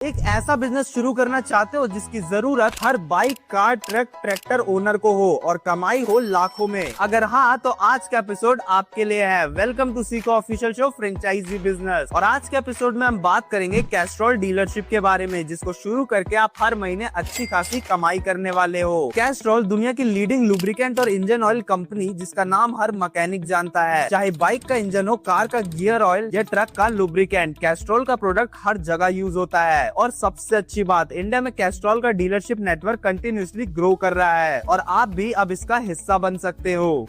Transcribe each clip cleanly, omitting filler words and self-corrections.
एक ऐसा बिजनेस शुरू करना चाहते हो जिसकी जरूरत हर bike, car, truck, tractor owner को हो और कमाई हो लाखों में? अगर हाँ तो आज का एपिसोड आपके लिए है। Welcome to Seeko official show franchise business. और आज के एपिसोड में हम बात करेंगे कैस्ट्रॉल डीलरशिप के बारे में, जिसको शुरू करके आप हर महीने अच्छी खासी कमाई करने वाले हो। कैस्ट्रॉल दुनिया की लीडिंग लुब्रिकेंट और इंजन ऑयल कंपनी, जिसका नाम हर मैकेनिक जानता है। चाहे बाइक का इंजन हो, कार का गियर ऑयल या ट्रक का लुब्रिकेंट, कैस्ट्रॉल का प्रोडक्ट हर जगह यूज होता है। और सबसे अच्छी बात, इंडिया में कैस्ट्रॉल का डीलरशिप नेटवर्क कंटिन्यूअसली ग्रो कर रहा है और आप भी अब इसका हिस्सा बन सकते हो।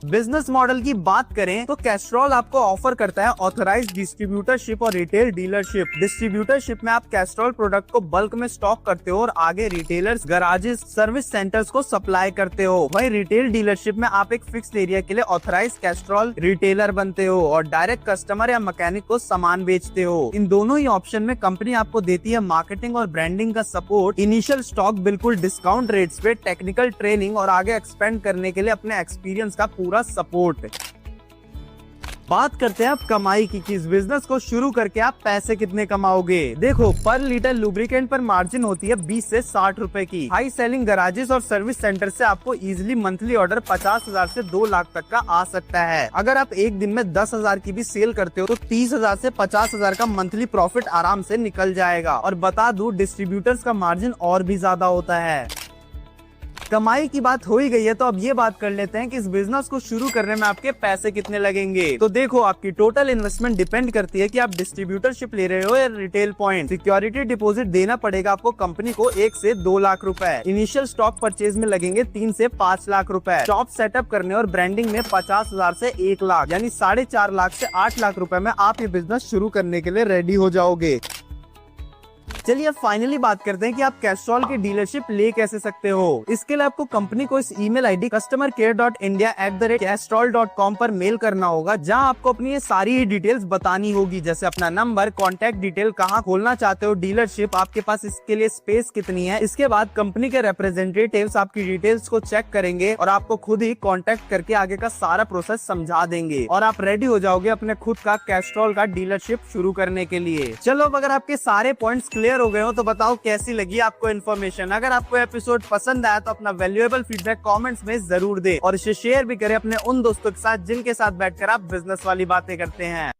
बिजनेस मॉडल की बात करें तो कैस्ट्रॉल आपको ऑफर करता है ऑथराइज्ड डिस्ट्रीब्यूटरशिप और रिटेल डीलरशिप। डिस्ट्रीब्यूटरशिप में आप कैस्ट्रॉल प्रोडक्ट को बल्क में स्टॉक करते हो और आगे रिटेलर्स, गराजेस, सर्विस सेंटर्स को सप्लाई करते हो। वही रिटेल डीलरशिप में आप एक फिक्स एरिया के लिए ऑथराइज्ड कैस्ट्रॉल रिटेलर बनते हो और डायरेक्ट कस्टमर या मैकेनिक को सामान बेचते हो। इन दोनों ही ऑप्शन में कंपनी आपको देती है मार्केटिंग और ब्रांडिंग का सपोर्ट, इनिशियल स्टॉक बिल्कुल डिस्काउंट रेट्स पे, टेक्निकल ट्रेनिंग और आगे एक्सपेंड करने के लिए अपने एक्सपीरियंस का पूरा सपोर्ट। बात करते हैं आप कमाई की कि इस बिजनेस को शुरू करके आप पैसे कितने कमाओगे। देखो, पर लीटर लुब्रिकेंट पर मार्जिन होती है 20 से 60 रुपए की। हाई सेलिंग गराजेस और सर्विस सेंटर से आपको इजीली मंथली ऑर्डर 50,000 से 2 लाख तक का आ सकता है। अगर आप एक दिन में 10,000 की भी सेल करते हो तो 30,000 से 50,000 का मंथली प्रॉफिट आराम से निकल जाएगा। और बता दूं, डिस्ट्रीब्यूटर्स का मार्जिन और भी ज्यादा होता है। कमाई की बात हो ही गई है तो अब ये बात कर लेते हैं कि इस बिजनेस को शुरू करने में आपके पैसे कितने लगेंगे। तो देखो, आपकी टोटल इन्वेस्टमेंट डिपेंड करती है कि आप डिस्ट्रीब्यूटरशिप ले रहे हो या रिटेल पॉइंट। सिक्योरिटी डिपॉजिट देना पड़ेगा आपको कंपनी को 1 से 2 लाख रुपए। इनिशियल स्टॉक परचेज में लगेंगे 3 से 5 लाख रुपए। शॉप सेटअप करने और ब्रांडिंग में 50,000 से 1 लाख, यानी 4.5 लाख से 8 लाख रुपए में आप ये बिजनेस शुरू करने के लिए रेडी हो जाओगे। चलिए अब फाइनली बात करते हैं कि आप कैस्ट्रॉल की डीलरशिप ले कैसे सकते हो। इसके लिए आपको कंपनी को इस ईमेल आईडी customercare.india@castrol.com पर मेल करना होगा, जहां आपको अपनी ये सारी डिटेल्स बतानी होगी, जैसे अपना नंबर, कॉन्टैक्ट डिटेल, कहां खोलना चाहते हो डीलरशिप, आपके पास इसके लिए स्पेस कितनी है। इसके बाद कंपनी के रिप्रेजेंटेटिव्स आपकी डिटेल्स को चेक करेंगे और आपको खुद ही कॉन्टेक्ट करके आगे का सारा प्रोसेस समझा देंगे और आप रेडी हो जाओगे अपने खुद का कैस्ट्रॉल का डीलरशिप शुरू करने के लिए। चलो, अगर आपके सारे पॉइंट्स क्लियर हो गए हो तो बताओ कैसी लगी आपको इन्फॉर्मेशन। अगर आपको एपिसोड पसंद आया तो अपना वैल्यूएबल फीडबैक कमेंट्स में जरूर दे और इसे शेयर भी करें अपने उन दोस्तों के साथ जिनके साथ बैठकर आप बिजनेस वाली बातें करते हैं।